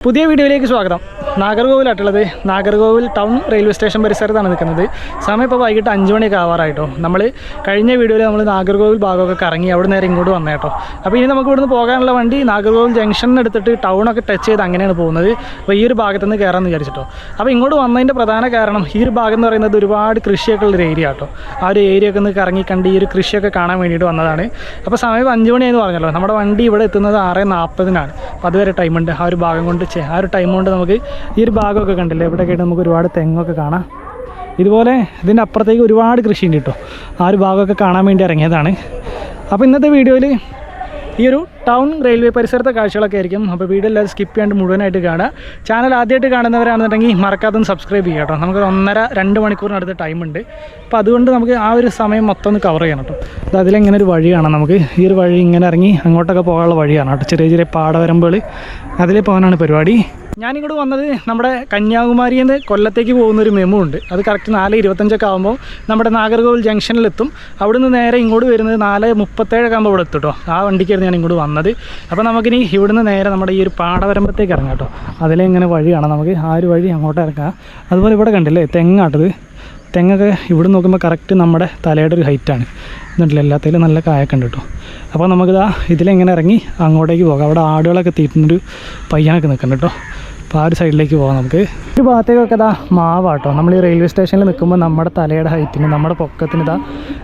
പുതിയ വീഡിയോയിലേക്ക് സ്വാഗതം. നാഗർകോവിലായിട്ടുള്ളത്. നാഗർകോവിൽ ടൗൺ റെയിൽവേ സ്റ്റേഷൻ പരിസരത്താണ് നിൽക്കുന്നത്. സമയം ഇപ്പോൾ വൈകിട്ട് 5 മണിയൊക്കെ ആവാറായിട്ടോ. നമ്മൾ കഴിഞ്ഞ വീഡിയോയിൽ നമ്മൾ നാഗർകോവിൽ ഭാഗമൊക്കെ കറങ്ങി അവിടെ നേരെ ഇങ്ങോട്ട് വന്നേട്ടോ. അപ്പോൾ ഇനി നമുക്ക് ഇവിടുന്ന് പോകാനുള്ള വണ്ടി നാഗർകോവിൽ ജംഗ്ഷനിൽ എടുത്തിട്ട് ടൗണൊക്കെ ടച്ച് ചെയ്ത് അങ്ങനെയാണ് പോകുന്നത്. അപ്പോൾ ഈ ഒരു ഭാഗത്ത് നിന്ന് കയറാമെന്ന് വിചാരിച്ചിട്ടോ. അപ്പോൾ ഇങ്ങോട്ട് വന്നതിൻ്റെ പ്രധാന കാരണം ഈ ഒരു ഭാഗം എന്ന് പറയുന്നത് ഒരുപാട് കൃഷിയൊക്കെ ഉള്ളൊരു ഏരിയ കേട്ടോ. ആ ഒരു ഏരിയ ഒക്കെ ഒന്ന് കറങ്ങി കണ്ട് ഈ ഒരു കൃഷിയൊക്കെ കാണാൻ വേണ്ടിയിട്ട് വന്നതാണ്. അപ്പോൾ സമയം 5 മണിയെന്ന് പറഞ്ഞല്ലോ. നമ്മുടെ വണ്ടി ഇവിടെ എത്തുന്നത് 6:40-നാണ്. അപ്പോൾ അതുവരെ ടൈമുണ്ട്. ആ ഒരു ഭാഗം കൊണ്ട് ആ ഒരു ടൈം കൊണ്ട് നമുക്ക് ഈ ഒരു ഭാഗമൊക്കെ കണ്ടില്ലേ, ഇവിടെയൊക്കെ ആയിട്ട് നമുക്ക് ഒരുപാട് തെങ്ങൊക്കെ കാണാം. ഇതുപോലെ ഇതിൻ്റെ അപ്പുറത്തേക്ക് ഒരുപാട് കൃഷിയുണ്ട് കേട്ടോ. ആ ഒരു ഭാഗമൊക്കെ കാണാൻ വേണ്ടി ഇറങ്ങിയതാണ്. അപ്പോൾ ഇന്നത്തെ വീഡിയോയിൽ ഈ ഒരു ടൗൺ റെയിൽവേ പരിസരത്തെ കാഴ്ചകളൊക്കെ ആയിരിക്കും. അപ്പോൾ വീഡിയോ എല്ലാവരും സ്കിപ്പ് ചെയ്യാണ്ട് മുഴുവനായിട്ട് കാണുക. ചാനൽ ആദ്യമായിട്ട് കാണുന്നവരാണെന്നുണ്ടെങ്കിൽ മറക്കാതെ സബ്സ്ക്രൈബ് ചെയ്യുക കേട്ടോ. നമുക്ക് 1.5-2 മണിക്കൂറിനടുത്ത് ടൈമുണ്ട്. അപ്പോൾ അതുകൊണ്ട് നമുക്ക് ആ ഒരു സമയം മൊത്തം ഒന്ന് കവർ ചെയ്യണം കേട്ടോ. അത് അതിലെങ്ങനെ ഒരു വഴി കാണാം നമുക്ക്. ഈ ഒരു വഴി ഇങ്ങനെ ഇറങ്ങി അങ്ങോട്ടൊക്കെ പോകാനുള്ള വഴിയാണ് കേട്ടോ. ചെറിയ ചെറിയ പാടവരമ്പുകൾ, അതിലേ പോകാനാണ് പരിപാടി. ഞാനിങ്ങോട്ട് വന്നത് നമ്മുടെ കന്യാകുമാരിയിൽ നിന്ന് കൊല്ലത്തേക്ക് പോകുന്നൊരു മെമു ഉണ്ട്. അത് കറക്റ്റ് 4:25 ആകുമ്പോൾ നമ്മുടെ നാഗർകോവിൽ ജംഗ്ഷനിലെത്തും. അവിടുന്ന് നേരെ ഇങ്ങോട്ട് വരുന്നത് 4:37 ആകുമ്പോൾ ഇവിടെ എത്തും കേട്ടോ. ആ വണ്ടിക്കായിരുന്നു ഞാൻ ഇങ്ങോട്ട് വന്നത്. അപ്പോൾ നമുക്കിനി ഇവിടുന്ന് നേരെ നമ്മുടെ ഈ ഒരു പാടവരമ്പത്തേക്ക് ഇറങ്ങാം കേട്ടോ. അതിലെ ഇങ്ങനെ വഴി കാണാം നമുക്ക്. ആ ഒരു വഴി അങ്ങോട്ട് ഇറങ്ങാം. അതുപോലെ ഇവിടെ കണ്ടില്ലേ തെങ്ങാട്ടത്. തെങ്ങൊക്കെ ഇവിടെ നോക്കുമ്പോൾ കറക്റ്റ് നമ്മുടെ തലയുടെ ഒരു ഹൈറ്റാണ്. എന്നിട്ടില്ല എല്ലാത്തിലും നല്ല കായൊക്കെ ഉണ്ട് കേട്ടോ. അപ്പോൾ നമുക്കിതാ ഇതിലെങ്ങനെ ഇറങ്ങി അങ്ങോട്ടേക്ക് പോകാം. അവിടെ ആടുകളൊക്കെ തീറ്റുന്നൊരു പയ്യനൊക്കെ നിൽക്കുന്നുണ്ട് കേട്ടോ. അപ്പോൾ ആ ഒരു സൈഡിലേക്ക് പോകാം നമുക്ക്. ഒരു ഭാഗത്തേക്കൊക്കെ ഇതാ മാവാട്ടോ. നമ്മൾ ഈ റെയിൽവേ സ്റ്റേഷനിൽ നിൽക്കുമ്പോൾ നമ്മുടെ തലയുടെ ഹൈറ്റിന് നമ്മുടെ പൊക്കത്തിന് ഇതാ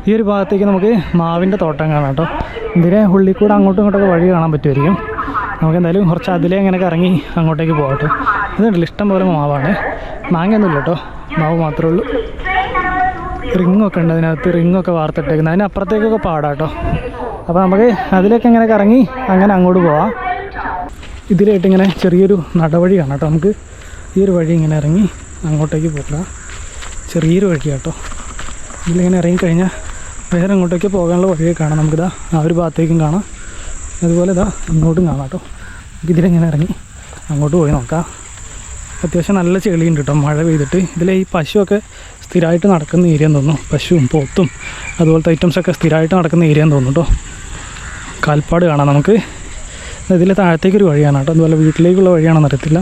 ഈ ഒരു ഭാഗത്തേക്ക് നമുക്ക് മാവിൻ്റെ തോട്ടം കാണാം കേട്ടോ. ഇതിനെ ഉള്ളിൽ കൂടെ അങ്ങോട്ടും ഇങ്ങോട്ടൊക്കെ വഴി കാണാൻ പറ്റുമായിരിക്കും. നമുക്ക് എന്തായാലും കുറച്ച് അതിലേ ഇങ്ങനെയൊക്കെ ഇറങ്ങി അങ്ങോട്ടേക്ക് പോകാം കേട്ടോ. ഇതുണ്ടല്ലോ ഇഷ്ടം പോലെ മാവാണ്. മാങ്ങയൊന്നുമില്ല കേട്ടോ, മാവ് മാത്രമേ ഉള്ളൂ. റിങ്ങൊക്കെ ഉണ്ട് അതിനകത്ത്, റിങ്ങൊക്കെ വാർത്തിട്ടേക്കുന്നത്. അതിനപ്പുറത്തേക്കൊക്കെ പാടാട്ടോ. അപ്പോൾ നമുക്ക് അതിലേക്ക് ഇങ്ങനെ കറങ്ങി അങ്ങനെ അങ്ങോട്ട് പോവാം. ഇതിലായിട്ട് ഇങ്ങനെ ചെറിയൊരു നടവഴി കാണാം കേട്ടോ. നമുക്ക് ഈ ഒരു വഴി ഇങ്ങനെ ഇറങ്ങി അങ്ങോട്ടേക്ക് പോകാം. ചെറിയൊരു വഴി കേട്ടോ. ഇതിലിങ്ങനെ ഇറങ്ങിക്കഴിഞ്ഞാൽ വേറെ അങ്ങോട്ടേക്ക് പോകാനുള്ള വഴിയൊക്കെ കാണാം. നമുക്കിതാ ആ ഒരു ഭാഗത്തേക്കും കാണാം, അതുപോലെ ഇതാ ഇങ്ങോട്ടും കാണാം കേട്ടോ. ഇതിലിങ്ങനെ ഇറങ്ങി അങ്ങോട്ട് പോയി നോക്കാം. അത്യാവശ്യം നല്ല ചെളിയുണ്ട് കേട്ടോ, മഴ പെയ്തിട്ട്. ഇതിലെ ഈ പശുവൊക്കെ സ്ഥിരമായിട്ട് നടക്കുന്ന ഏരിയ എന്ന് തോന്നുന്നു. പശുവും പോത്തും അതുപോലത്തെ ഐറ്റംസൊക്കെ സ്ഥിരമായിട്ട് നടക്കുന്ന ഏരിയ എന്ന് തോന്നുന്നു കേട്ടോ. കാൽപ്പാട് കാണാം നമുക്ക്. ഇതിലെ താഴത്തേക്കൊരു വഴിയാണ് കേട്ടോ. അതുപോലെ വീട്ടിലേക്കുള്ള വഴിയാണെന്ന് അറിയത്തില്ല.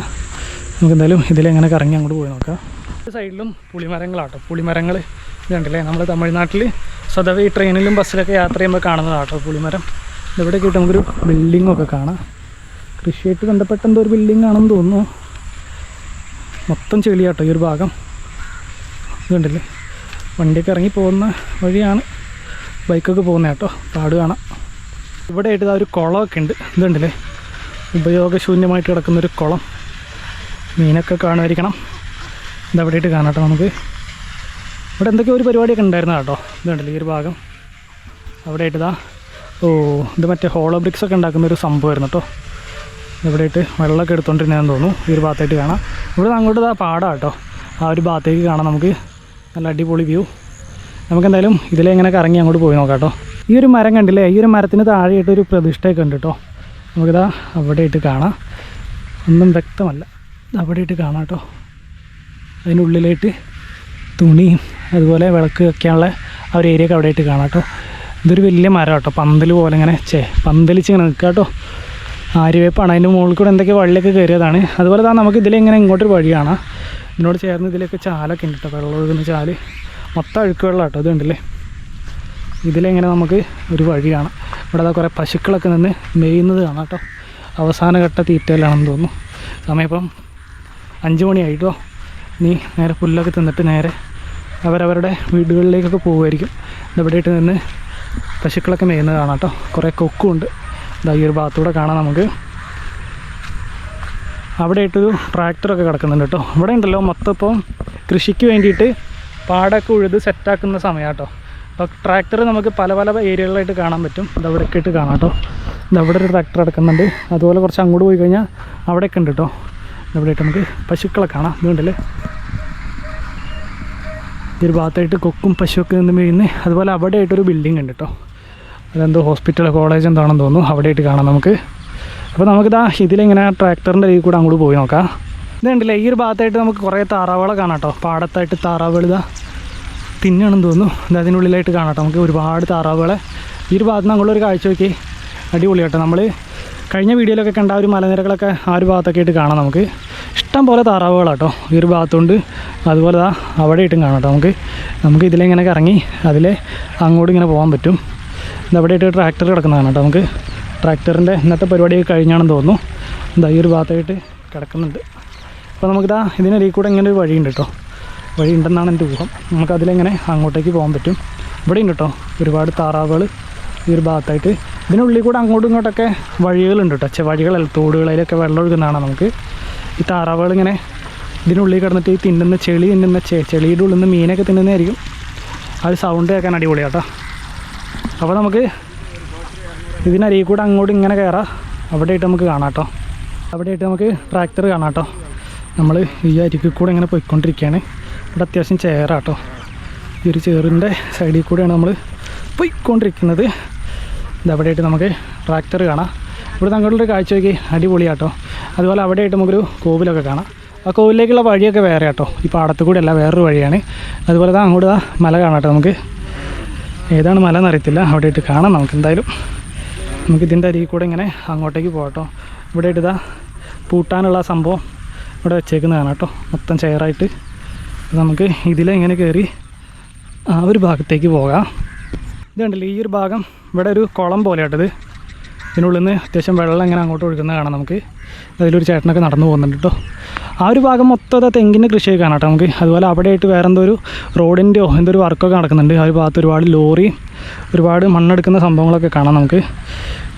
നമുക്ക് എന്തായാലും ഇതിലെങ്ങനെ കറങ്ങി അങ്ങോട്ട് പോയി നോക്കാം. ഒരു സൈഡിലും പുളിമരങ്ങളാട്ടോ. പുളിമരങ്ങൾ ഇതുണ്ടല്ലേ, നമ്മൾ തമിഴ്നാട്ടിൽ സ്വതവേ ഈ ട്രെയിനിലും ബസ്സിലൊക്കെ യാത്ര ചെയ്യുമ്പോൾ കാണുന്നതാട്ടോ പുളിമരം. ഇവിടെയൊക്കെ ആയിട്ട് നമുക്കൊരു ബിൽഡിങ്ങൊക്കെ കാണാം. കൃഷിയായിട്ട് ബന്ധപ്പെട്ട എന്തോ ഒരു ബിൽഡിംഗ് ആണെന്ന് തോന്നുന്നു. മൊത്തം ചെളിയാട്ടോ ഈ ഒരു ഭാഗം. ഇതുണ്ടല്ലേ, വണ്ടിയൊക്കെ ഇറങ്ങി പോകുന്ന വഴിയാണ്. ബൈക്കൊക്കെ പോകുന്ന കേട്ടോ. പാട് കാണാം. ഇവിടെ ആയിട്ട് ഇതാ ഒരു കുളമൊക്കെ ഉണ്ട്. ഇതുണ്ടല്ലേ, ഉപയോഗശൂന്യമായിട്ട് കിടക്കുന്നൊരു കുളം. മീനൊക്കെ കാണുമായിരിക്കണം. ഇതവിടെ ആയിട്ട് കാണാം കേട്ടോ. നമുക്ക് ഇവിടെ എന്തൊക്കെയോ ഒരു പരിപാടിയൊക്കെ ഉണ്ടായിരുന്നു കേട്ടോ. ഇതുണ്ടല്ലേ ഈ ഒരു ഭാഗം. അവിടെ ആയിട്ട് ഇതാ ഇത് മറ്റേ ഹോളോ ബ്രിക്സൊക്കെ ഉണ്ടാക്കുന്നൊരു സംഭവമായിരുന്നു കേട്ടോ. ഇവിടെ ആയിട്ട് വെള്ളമൊക്കെ എടുത്തുകൊണ്ടിരുന്നതെന്ന് തോന്നുന്നു. ഈ ഒരു ഭാഗത്തായിട്ട് കാണാം. ഇവിടെ അങ്ങോട്ട് ഇതാ പാടാം കേട്ടോ. ആ ഒരു ഭാഗത്തേക്ക് കാണാം നമുക്ക്. നല്ല അടിപൊളി വ്യൂ. നമുക്കെന്തായാലും ഇതിലെ എങ്ങനെ കറങ്ങി അങ്ങോട്ട് പോയി നോക്കാം കേട്ടോ. ഈ ഒരു മരം കണ്ടില്ലേ, ഈ ഒരു മരത്തിന് താഴെയായിട്ടൊരു പ്രതിഷ്ഠയൊക്കെ ഉണ്ട് കേട്ടോ. നമുക്കിതാ അവിടെ ആയിട്ട് കാണാം. ഒന്നും വ്യക്തമല്ല, അവിടെ ആയിട്ട് കാണാം കേട്ടോ. അതിനുള്ളിലായിട്ട് തുണിയും അതുപോലെ വിളക്ക് വയ്ക്കാനുള്ള ആ ഒരു ഏരിയ ഒക്കെ അവിടെ ആയിട്ട് കാണാം കേട്ടോ. ഇതൊരു വലിയ മരം കേട്ടോ. പന്തൽ പോലെ ഇങ്ങനെ പന്തലിച്ച് ഇങ്ങനെ നിൽക്കുക കേട്ടോ. ആര്യവേപ്പാണ്. അതിൻ്റെ മുകളിൽ കൂടെ എന്തൊക്കെ വള്ളിയൊക്കെ കയറിയതാണ്. അതുപോലെ തന്നെ നമുക്ക് ഇതിലിങ്ങനെ ഇങ്ങോട്ടൊരു വഴി കാണാം. ഇതിനോട് ചേർന്ന് ഇതിലൊക്കെ ചാലൊക്കെ ഉണ്ട് കേട്ടോ. വെള്ളം ഒഴുകുന്ന ചാല്, മൊത്തം അഴുക്ക് വെള്ളം കേട്ടോ. ഇതുണ്ടല്ലേ, ഇതിലെങ്ങനെ നമുക്ക് ഒരു വഴി കാണാം. ഇവിടെ അതാ കുറേ പശുക്കളൊക്കെ നിന്ന് മേയുന്നത് കാണാം കേട്ടോ. അവസാനഘട്ട തീറ്റയിലാണെന്ന് തോന്നുന്നു. സമയം ഇപ്പം 5 മണിയായിട്ടോ. ഇനി നേരെ പുല്ലൊക്കെ തിന്നിട്ട് നേരെ അവരവരുടെ വീടുകളിലേക്കൊക്കെ പോകുമായിരിക്കും. ഇവിടെ ഇട്ട് നിന്ന് പശുക്കളൊക്കെ മേയുന്നത് കാണാം കേട്ടോ. കുറേ കൊക്കുണ്ട്. ഇതാ ഈ ഒരു ഭാഗത്തൂടെ കാണാം നമുക്ക്. അവിടെ ആയിട്ടൊരു ട്രാക്ടറൊക്കെ കിടക്കുന്നുണ്ട് കേട്ടോ. ഇവിടെ ഉണ്ടല്ലോ മൊത്തം ഇപ്പോൾ കൃഷിക്ക് വേണ്ടിയിട്ട് പാടൊക്കെ ഉഴുത് സെറ്റാക്കുന്ന സമയം കേട്ടോ. അപ്പോൾ ട്രാക്ടർ നമുക്ക് പല പല ഏരിയകളിലായിട്ട് കാണാൻ പറ്റും. ഇതവിടെയൊക്കെ ആയിട്ട് കാണാം കേട്ടോ. ഇതവിടെ ഒരു ട്രാക്ടർ കിടക്കുന്നുണ്ട്. അതുപോലെ കുറച്ച് അങ്ങോട്ട് പോയി കഴിഞ്ഞാൽ അവിടെയൊക്കെ ഉണ്ട് കേട്ടോ. ഇവിടെ ആയിട്ട് നമുക്ക് പശുക്കളെ കാണാം. ഇതുണ്ടല്ലേ, ഈ ഒരു ഭാഗത്തായിട്ട് കൊക്കും പശുവൊക്കെ നിന്ന് വീഴുന്നത്. അതുപോലെ അവിടെ ആയിട്ടൊരു ബിൽഡിംഗ് ഉണ്ട് കേട്ടോ. അതെന്തോ ഹോസ്പിറ്റൽ കോളേജ് എന്താണെന്ന് തോന്നുന്നു. അവിടെ ആയിട്ട് കാണാം നമുക്ക്. അപ്പോൾ നമുക്കിതാ ഇതിലിങ്ങനെ ട്രാക്ടറിൻ്റെ രീതിയിൽ കൂടെ അങ്ങോട്ട് പോയി നോക്കാം. ഇതുണ്ടല്ലേ, ഈ ഒരു ഭാഗത്തായിട്ട് നമുക്ക് കുറേ താറാവുകളെ കാണാം കേട്ടോ. പാടത്തായിട്ട് താറാവുകൾ ഇതാ തിന്നാണെന്ന് തോന്നുന്നു. ഇത് അതിനുള്ളിലായിട്ട് കാണാം കേട്ടോ. നമുക്ക് ഒരുപാട് താറാവുകളെ ഈ ഒരു ഭാഗത്ത് നിന്ന് അങ്ങോട്ടൊരു കാഴ്ച നോക്കി. അടിപൊളി കേട്ടോ. നമ്മൾ കഴിഞ്ഞ വീഡിയോയിലൊക്കെ കണ്ട ആ ഒരു മലനിരകളൊക്കെ ആ ഒരു ഭാഗത്തൊക്കെ ആയിട്ട് കാണാം. നമുക്ക് ഇഷ്ടം പോലെ താറാവുകളാട്ടോ ഈ ഒരു ഭാഗത്തുണ്ട്. അതുപോലെ അവിടെ ആയിട്ടും കാണാം കേട്ടോ. നമുക്ക് ഇതിലിങ്ങനെ ഇറങ്ങി അതിലെ അങ്ങോട്ട് ഇങ്ങനെ പോകാൻ പറ്റും. ഇതവിടെ ആയിട്ട് ട്രാക്ടർ കിടക്കുന്നതാണ് കേട്ടോ. നമുക്ക് ട്രാക്ടറിൻ്റെ ഇന്നത്തെ പരിപാടിയൊക്കെ കഴിഞ്ഞാണെന്ന് തോന്നുന്നു. എന്താ ഈ ഒരു ഭാഗത്തായിട്ട് കിടക്കുന്നുണ്ട്. അപ്പോൾ നമുക്കിതാ ഇതിനിടയിൽ കൂടെ ഇങ്ങനെ ഒരു വഴിയുണ്ട് കേട്ടോ. വഴി ഉണ്ടെന്നാണ് എൻ്റെ ഊഹം. നമുക്കതിലെങ്ങനെ അങ്ങോട്ടേക്ക് പോകാൻ പറ്റും. ഇവിടെ ഉണ്ട് കേട്ടോ ഒരുപാട് താറാവുകൾ ഈ ഒരു ഭാഗത്തായിട്ട്. ഇതിനുള്ളിൽ കൂടെ അങ്ങോട്ടും ഇങ്ങോട്ടൊക്കെ വഴികളുണ്ട് കേട്ടോ. വഴികളല്ല, തോടുകളിലൊക്കെ വെള്ളം ഒഴുകുന്നതാണ്. നമുക്ക് ഈ താറാവുകൾ ഇങ്ങനെ ഇതിനുള്ളിൽ കിടന്നിട്ട് ഈ തിന്നുന്ന ചെളി തിന്നുന്ന ചെളിയുടെ ഉള്ളിൽ നിന്ന് മീനൊക്കെ തിന്നുന്നതായിരിക്കും. അത് സൗണ്ട് കേൾക്കാൻ അടിപൊളിയാണ് കേട്ടോ. അപ്പോൾ നമുക്ക് ഇതിനരികിൽ കൂടെ അങ്ങോട്ട് ഇങ്ങനെ കയറാം. അവിടെയായിട്ട് നമുക്ക് കാണാം കേട്ടോ. അവിടെയായിട്ട് നമുക്ക് ട്രാക്ടർ കാണാം കേട്ടോ. നമ്മൾ ഈ അരികിൽ കൂടെ ഇങ്ങനെ പോയിക്കൊണ്ടിരിക്കുകയാണ്. ഇവിടെ അത്യാവശ്യം ചേറാട്ടോ. ഈ ഒരു ചേറിൻ്റെ സൈഡിൽ കൂടെയാണ് നമ്മൾ പോയിക്കൊണ്ടിരിക്കുന്നത്. ഇതവിടെയായിട്ട് നമുക്ക് ട്രാക്ടർ കാണാം. ഇവിടെ അങ്ങോട്ടൊരു കാഴ്ച നോക്കി അടിപൊളിയാട്ടോ. അതുപോലെ അവിടെയായിട്ട് നമുക്കൊരു കോവിലൊക്കെ കാണാം. ആ കോവിലേക്കുള്ള വഴിയൊക്കെ വേറെ കേട്ടോ. ഈ പാടത്ത് കൂടെ അല്ല, വേറൊരു വഴിയാണ്. അതുപോലെ അങ്ങോട്ട് മല കാണാം കേട്ടോ. നമുക്ക് ഏതാണ് മല എന്നറിയത്തില്ല. അവിടെയായിട്ട് കാണാം. നമുക്ക് എന്തായാലും നമുക്കിതിൻ്റെ അരികിൽ കൂടെ ഇങ്ങനെ അങ്ങോട്ടേക്ക് പോകട്ടോ. ഇവിടെയായിട്ട് പൂട്ടാനുള്ള സംഭവം ഇവിടെ വെച്ചേക്കുന്നത് കാണാം കേട്ടോ. മൊത്തം ചെയറായിട്ട് നമുക്ക് ഇതിലെങ്ങനെ കയറി ആ ഒരു ഭാഗത്തേക്ക് പോകാം. ഇതുണ്ടല്ലോ ഈ ഒരു ഭാഗം ഇവിടെ ഒരു കുളം പോലെയാട്ടത്. ഇതിനുള്ളിൽ നിന്ന് അത്യാവശ്യം വെള്ളം ഇങ്ങനെ അങ്ങോട്ട് ഒഴുകുന്നത് കാണാം. നമുക്ക് അതിലൊരു ചേട്ടനൊക്കെ നടന്നു പോകുന്നുണ്ട് കേട്ടോ. ആ ഒരു ഭാഗം മൊത്തം തെങ്ങിൻ്റെ കൃഷിയൊക്കെ കാണാം കേട്ടോ നമുക്ക്. അതുപോലെ അവിടെയായിട്ട് വേറെ എന്തോ ഒരു റോഡിൻ്റെയോ എന്തൊരു വർക്കൊക്കെ നടക്കുന്നുണ്ട്. ആ ഒരു ഭാഗത്ത് ഒരുപാട് ലോറിയും ഒരുപാട് മണ്ണെടുക്കുന്ന സംഭവങ്ങളൊക്കെ കാണാം. നമുക്ക്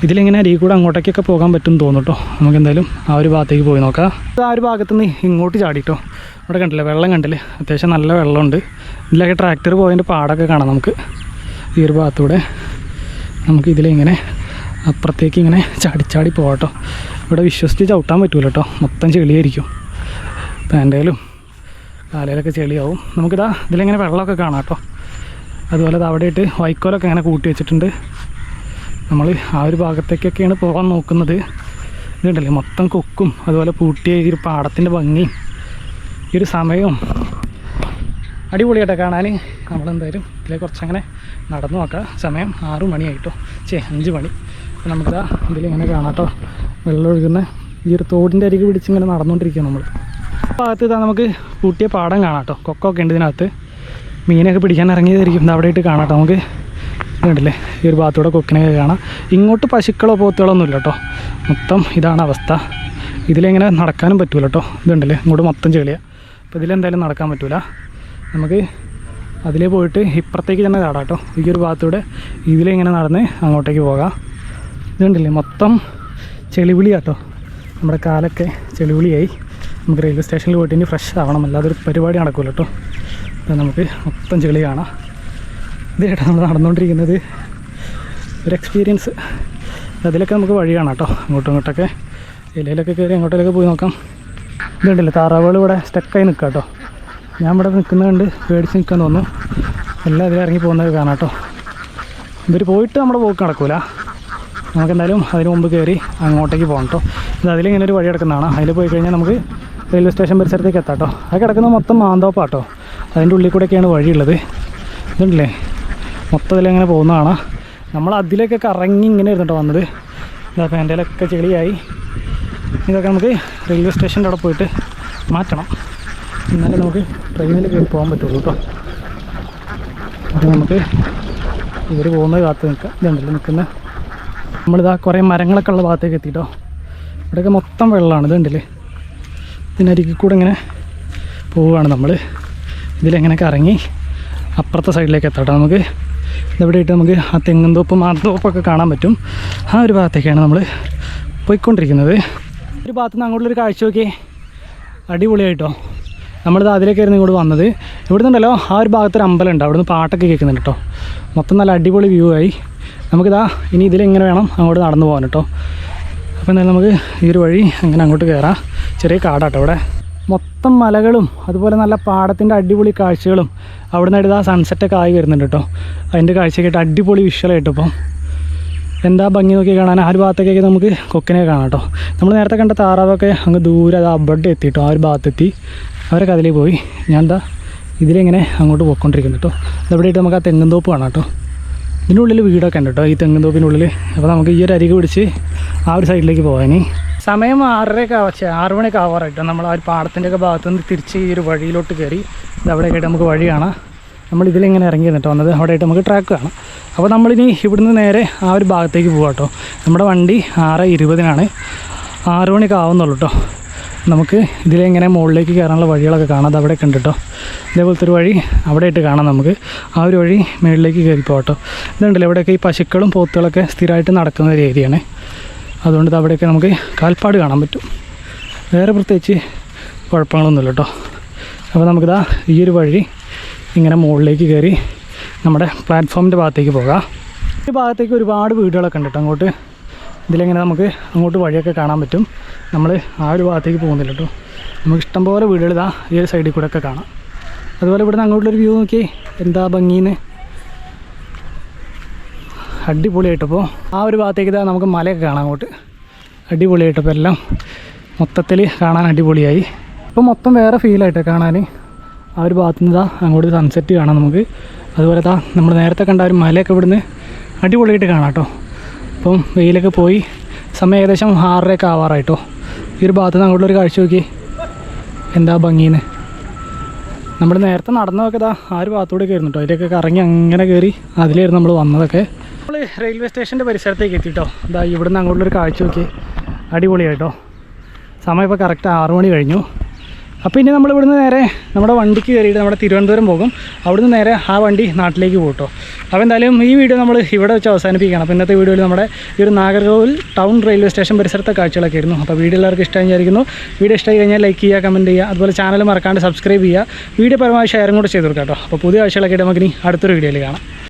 ഇതിലിങ്ങനെ അരികിൽ കൂടെ അങ്ങോട്ടേക്കൊക്കെ പോകാൻ പറ്റും തോന്നും കേട്ടോ. നമുക്ക് എന്തായാലും ആ ഒരു ഭാഗത്തേക്ക് പോയി നോക്കാം. ആ ഒരു ഭാഗത്ത് നിന്ന് ഇങ്ങോട്ട് ചാടിട്ടോ. ഇവിടെ കണ്ടില്ലേ വെള്ളം കണ്ടില്ലേ, അത്യാവശ്യം നല്ല വെള്ളമുണ്ട്. ഇതിലൊക്കെ ട്രാക്ടർ പോയതിൻ്റെ പാടൊക്കെ കാണാം നമുക്ക്. ഈ ഒരു ഭാഗത്തൂടെ നമുക്ക് ഇതിലിങ്ങനെ അപ്പുറത്തേക്ക് ഇങ്ങനെ ചാടി പോകട്ടോ. ഇവിടെ വിശ്വസിച്ച് ചവിട്ടാൻ പറ്റൂല കേട്ടോ. മൊത്തം ചെളിയായിരിക്കും. പാൻറ്റയിലും കാലയിലൊക്കെ ചെളിയാവും. നമുക്കിതാ ഇതിലിങ്ങനെ വെള്ളമൊക്കെ കാണാം കേട്ടോ. അതുപോലെ അവിടെയായിട്ട് വൈക്കോലൊക്കെ ഇങ്ങനെ കൂട്ടി വെച്ചിട്ടുണ്ട്. നമ്മൾ ആ ഒരു ഭാഗത്തേക്കൊക്കെയാണ് പോകാൻ നോക്കുന്നത്. ഇതുണ്ടല്ലേ മൊത്തം കൊക്കും അതുപോലെ പൂട്ടിയ ഈ ഒരു പാടത്തിൻ്റെ ഭംഗിയും ഈ ഒരു സമയവും അടിപൊളിയായിട്ടോ കാണാൻ. നമ്മളെന്തായാലും ഇതിലെ കുറച്ചങ്ങനെ നടന്നു നോക്കാം. സമയം 6 മണിയായിട്ടോ, 5 മണി. അപ്പോൾ നമുക്കിതാ ഇതിലിങ്ങനെ കാണാം കേട്ടോ. വെള്ളം ഒഴുകുന്ന ഈ ഒരു തോടിൻ്റെ അരികെ പിടിച്ചിങ്ങനെ നടന്നുകൊണ്ടിരിക്കുക നമ്മൾ. ഭാഗത്ത് ഇതാ നമുക്ക് പൂട്ടിയ പാടം കാണാം കേട്ടോ. കൊക്കൊക്കെ ഉണ്ട് ഇതിനകത്ത്. മീനൊക്കെ പിടിക്കാൻ ഇറങ്ങിയതായിരിക്കും. അവിടെയായിട്ട് കാണാം കേട്ടോ. നമുക്ക് ഇതുണ്ടല്ലേ ഈ ഒരു ഭാഗത്തൂടെ കൊക്കിനൊക്കെ കാണാം. ഇങ്ങോട്ട് പശുക്കളോ പോത്തുകളോ ഒന്നുമില്ല കേട്ടോ. മൊത്തം ഇതാണ് അവസ്ഥ. ഇതിലെങ്ങനെ നടക്കാനും പറ്റൂല കേട്ടോ. ഇതുണ്ടല്ലേ ഇങ്ങോട്ട് മൊത്തം ചെളിയാണ്. അപ്പോൾ ഇതിലെന്തായാലും നടക്കാൻ പറ്റൂല. നമുക്ക് അതിലേ പോയിട്ട് ഇപ്പുറത്തേക്ക് തന്നെ ചാടാം കേട്ടോ. ഈ ഒരു ഭാഗത്തൂടെ ഇതിലിങ്ങനെ നടന്ന് അങ്ങോട്ടേക്ക് പോകാം. ഇതുണ്ടല്ലേ മൊത്തം ചെളിവിളിയാട്ടോ. നമ്മുടെ കാലൊക്കെ ചെളിവിളിയായി. നമുക്ക് റെയിൽവേ സ്റ്റേഷനിൽ പോയിട്ട് ഇനി ഫ്രഷ് ആവണം, അല്ലാതെ ഒരു പരിപാടി നടക്കില്ല കേട്ടോ. അപ്പോൾ നമുക്ക് മൊത്തം ചെളി കാണാം. ഇത് കേട്ടോ നമ്മൾ നടന്നുകൊണ്ടിരിക്കുന്നത് ഒരു എക്സ്പീരിയൻസ്. അതിലൊക്കെ നമുക്ക് വഴി കാണാം കേട്ടോ. അങ്ങോട്ടും ഇങ്ങോട്ടൊക്കെ ഇലയിലൊക്കെ കയറി അങ്ങോട്ടേക്ക് പോയി നോക്കാം. ഇതുണ്ടല്ലേ താറാവുകൾ ഇവിടെ സ്റ്റക്കായി നിൽക്കാം കേട്ടോ. ഞാൻ ഇവിടെ നിൽക്കുന്നത് കണ്ട് പേടിച്ച് നിൽക്കാൻ തോന്നുന്നു. എല്ലാം ഇതിൽ ഇറങ്ങി പോകുന്നത് കാണാം കേട്ടോ. ഇവർ പോയിട്ട് നമ്മുടെ പോക്ക് നടക്കൂല. നമുക്കെന്തായാലും അതിന് മുമ്പ് കയറി അങ്ങോട്ടേക്ക് പോകണം കേട്ടോ. ഇത് അതിലിങ്ങനെ ഒരു വഴി കിടക്കുന്നതാണ്. അതിൽ പോയി കഴിഞ്ഞാൽ നമുക്ക് റെയിൽവേ സ്റ്റേഷൻ പരിസരത്തേക്ക് എത്താം കേട്ടോ. അത് കിടക്കുന്നത് മൊത്തം മാന്തോപ്പാട്ടോ. അതിൻ്റെ ഉള്ളിൽ കൂടെയൊക്കെയാണ് വഴിയുള്ളത്. ഇതുണ്ടല്ലേ മൊത്തത്തിലങ്ങനെ പോകുന്നതാണ്. നമ്മൾ അതിലൊക്കെ കറങ്ങി ഇങ്ങനെ ഇരുന്നിട്ടോ വന്നത്. ഇതൊക്കെ എൻ്റെ ഇലൊക്കെ ചെളിയായി. ഇതൊക്കെ നമുക്ക് റെയിൽവേ സ്റ്റേഷൻ്റെ അവിടെ പോയിട്ട് മാറ്റണം. എന്നാലേ നമുക്ക് ട്രെയിനിൽ കയറി പോകാൻ പറ്റുള്ളൂ കേട്ടോ. അപ്പോൾ നമുക്ക് ഇവർ പോകുന്നത് കാത്ത് നിൽക്കാം. ഇതുണ്ടല്ലോ നിൽക്കുന്ന നമ്മളിതാ കുറേ മരങ്ങളൊക്കെ ഉള്ള ഭാഗത്തേക്ക് എത്തിയിട്ടോ. ഇവിടെയൊക്കെ മൊത്തം വെള്ളമാണ്. ഇതുണ്ടല്ലേ ഇതിനരികിൽ കൂടെ ഇങ്ങനെ പോവുകയാണ് നമ്മൾ. ഇതിലെങ്ങനെ കറങ്ങി അപ്പുറത്തെ സൈഡിലേക്ക് എത്താട്ടോ. നമുക്ക് ഇതെവിടെ ആയിട്ട് നമുക്ക് ആ തെങ്ങും തോപ്പും മാന്തോപ്പൊക്കെ കാണാൻ പറ്റും. ആ ഒരു ഭാഗത്തേക്കാണ് നമ്മൾ പോയിക്കൊണ്ടിരിക്കുന്നത്. ഒരു ഭാഗത്തുനിന്ന് അങ്ങോട്ടുള്ളൊരു കാഴ്ച നോക്കിയേ, അടിപൊളിയായിട്ടോ. നമ്മളിത് അതിലേക്കായിരുന്നു ഇങ്ങോട്ട് വന്നത്. ഇവിടെ നിന്നുണ്ടല്ലോ ആ ഒരു ഭാഗത്തൊരു അമ്പലമുണ്ട്. അവിടെ നിന്ന് പാട്ടൊക്കെ കേൾക്കുന്നുണ്ട് കേട്ടോ. മൊത്തം നല്ല അടിപൊളി വ്യൂ ആയി. നമുക്കിതാ ഇനി ഇതിലെങ്ങനെ വേണം അങ്ങോട്ട് നടന്നു പോകാൻ കേട്ടോ. അപ്പോൾ എന്തായാലും നമുക്ക് ഈ ഒരു വഴി അങ്ങനെ അങ്ങോട്ട് കയറാം. ചെറിയ കാടാട്ടോ ഇവിടെ. മൊത്തം മലകളും അതുപോലെ നല്ല പാടത്തിൻ്റെ അടിപൊളി കാഴ്ചകളും അവിടെ നിന്ന് എടുത്താൽ സൺസെറ്റൊക്കെ ആയി വരുന്നുണ്ട് കേട്ടോ. അതിൻ്റെ കാഴ്ചയൊക്കെ ആയിട്ട് അടിപൊളി വിഷ്വലായിട്ട് ഇപ്പം എന്താ ഭംഗി നോക്കി കാണാൻ. ആ ഒരു ഭാഗത്തേക്കൊക്കെ നമുക്ക് കൊക്കിനെ കാണാം കേട്ടോ. നമ്മൾ നേരത്തെ കണ്ട താറാവൊക്കെ അങ്ങ് ദൂരെ അത് അവിടെ എത്തിയിട്ടോ. ആ ഒരു ഭാഗത്തെത്തി അവരൊക്കെ അതിലേ പോയി. ഞാൻ എന്താ ഇതിലിങ്ങനെ അങ്ങോട്ട് പോയിക്കൊണ്ടിരിക്കുന്നു കേട്ടോ. ഇതെവിടെയായിട്ട് നമുക്ക് ആ തെങ്ങും തോപ്പ് കാണാം കേട്ടോ. ഇതിൻ്റെ ഉള്ളിൽ വീടൊക്കെ ഉണ്ട് കേട്ടോ, ഈ തെങ്ങും തോപ്പിൻ്റെ ഉള്ളിൽ. അപ്പോൾ നമുക്ക് ഈ ഒരു അരികെ പിടിച്ച് ആ ഒരു സൈഡിലേക്ക് പോകാൻ. സമയം 6 മണിയൊക്കെ ആവാറായിട്ടോ. നമ്മൾ ആ ഒരു പാടത്തിൻ്റെയൊക്കെ ഭാഗത്ത് നിന്ന് തിരിച്ച് ഈ ഒരു വഴിയിലോട്ട് കയറി അവിടെയൊക്കെ ആയിട്ട് നമുക്ക് വഴി കാണാം. നമ്മളിതിലിങ്ങനെ ഇറങ്ങി വന്നിട്ട് വന്നത് അവിടെയായിട്ട് നമുക്ക് ട്രാക്ക് കാണാം. അപ്പോൾ നമ്മളിനി ഇവിടുന്ന് നേരെ ആ ഒരു ഭാഗത്തേക്ക് പോകാം കേട്ടോ. നമ്മുടെ വണ്ടി 6:20-നാണ്, 6 മണിയൊക്കെ ആവുന്നുള്ളൂ കേട്ടോ. നമുക്ക് ഇതിലിങ്ങനെ മുകളിലേക്ക് കയറാനുള്ള വഴികളൊക്കെ കാണാം. അത് അവിടെയൊക്കെ ഉണ്ട് കേട്ടോ. ഇതേപോലത്തെ ഒരു വഴി അവിടെയായിട്ട് കാണാം. നമുക്ക് ആ ഒരു വഴി മുകളിലേക്ക് കയറി പോകാം കേട്ടോ. ഇതുണ്ടല്ലോ, ഇവിടെയൊക്കെ ഈ പശുക്കളും പോത്തുകളൊക്കെ സ്ഥിരമായിട്ട് നടക്കുന്ന ഒരു ഏരിയയാണ്. അതുകൊണ്ട് അവിടെയൊക്കെ നമുക്ക് കാൽപ്പാട് കാണാൻ പറ്റും. വേറെ പ്രത്യേകിച്ച് കുഴപ്പങ്ങളൊന്നുമില്ല കേട്ടോ. അപ്പോൾ നമുക്കിതാ ഈ ഒരു വഴി ഇങ്ങനെ മുകളിലേക്ക് കയറി നമ്മുടെ പ്ലാറ്റ്ഫോമിൻ്റെ ഭാഗത്തേക്ക് പോകാം. ഈ ഭാഗത്തേക്ക് ഒരുപാട് വീടുകളൊക്കെ ഉണ്ട് കേട്ടോ. അങ്ങോട്ട് ഇതിലെങ്ങനെ നമുക്ക് അങ്ങോട്ട് വഴിയൊക്കെ കാണാൻ പറ്റും. നമ്മൾ ആ ഒരു ഭാഗത്തേക്ക് പോകുന്നില്ല കേട്ടോ. നമുക്ക് ഇഷ്ടംപോലെ വീടുകൾ ഇതാ ഈ ഒരു സൈഡിൽ കൂടെ ഒക്കെ കാണാം. അതുപോലെ ഇവിടുന്ന് അങ്ങോട്ടൊരു വ്യൂ നോക്കി എന്താ ഭംഗിന്ന്, അടിപൊളിയായിട്ടപ്പോൾ ആ ഒരു ഭാഗത്തേക്ക് ഇതാ നമുക്ക് മലയൊക്കെ കാണാം. അങ്ങോട്ട് അടിപൊളിയായിട്ടപ്പോൾ എല്ലാം മൊത്തത്തിൽ കാണാൻ അടിപൊളിയായി. ഇപ്പോൾ മൊത്തം വേറെ ഫീലായിട്ട് കാണാൻ. ആ ഒരു ഭാഗത്തു നിന്ന് അങ്ങോട്ട് സൺസെറ്റ് കാണാം നമുക്ക്. അതുപോലെ നമ്മൾ നേരത്തെ കണ്ട ഒരു മലയൊക്കെ ഇവിടുന്ന് അടിപൊളിയായിട്ട് കാണാം കേട്ടോ. അപ്പം വെയിലൊക്കെ പോയി സമയം ഏകദേശം 6:30 ആവാറായിട്ടോ. ഈ ഒരു ഭാഗത്ത് നിന്ന് അങ്ങോട്ടൊരു കാഴ്ച നോക്കി എന്താ ഭംഗിന്ന്. നമ്മൾ നേരത്തെ നടന്നതൊക്കെ ആ ഒരു ഭാഗത്തൂടെ കയറുന്നു കേട്ടോ. അതിലൊക്കെ കറങ്ങി അങ്ങനെ കയറി അതിലായിരുന്നു നമ്മൾ വന്നതൊക്കെ. നമ്മൾ റെയിൽവേ സ്റ്റേഷൻ്റെ പരിസരത്തേക്ക് എത്തിയിട്ടോ. ഇതാ ഇവിടുന്ന് അങ്ങോട്ടൊരു കാഴ്ച നോക്കി അടിപൊളിയായിട്ടോ. സമയം ഇപ്പോൾ കറക്റ്റ് 6 മണി കഴിഞ്ഞു. അപ്പോൾ ഇനി നമ്മൾ ഇവിടുന്ന് നേരെ നമ്മുടെ വണ്ടിക്ക് കയറിയിട്ട് നമ്മുടെ തിരുവനന്തപുരം പോകും. അവിടുന്ന് നേരെ ആ വണ്ടി നാട്ടിലേക്ക് പോകും കേട്ടോ. അപ്പോൾ എന്തായാലും ഈ വീഡിയോ നമ്മൾ ഇവിടെ വെച്ച് അവസാനിപ്പിക്കുകയാണ്. അപ്പോൾ ഇന്നത്തെ വീഡിയോയിൽ നമ്മുടെ ഈ ഒരു നാഗർകോവിൽ ടൗൺ റെയിൽവേ സ്റ്റേഷൻ പരിസരത്തെ കാഴ്ചകളൊക്കെ ആയിരുന്നു. അപ്പോൾ വീഡിയോ എല്ലാവർക്കും ഇഷ്ടമായി വിചാരിക്കുന്നു. വീഡിയോ ഇഷ്ടമായി കഴിഞ്ഞാൽ ലൈക്ക് ചെയ്യുക, കമൻറ്റ് ചെയ്യുക, അതുപോലെ ചാനൽ മറക്കാണ്ട് സബ്സ്ക്രൈബ് ചെയ്യുക. വീഡിയോ പരമാവധി ഷെയറും കൂടെ ചെയ്ത് കൊടുക്കാം കേട്ടോ. അപ്പോൾ പുതിയ കാഴ്ചകളൊക്കെ ആയിട്ട് നമുക്കിനി അടുത്തൊരു വീഡിയോയിൽ കാണാം.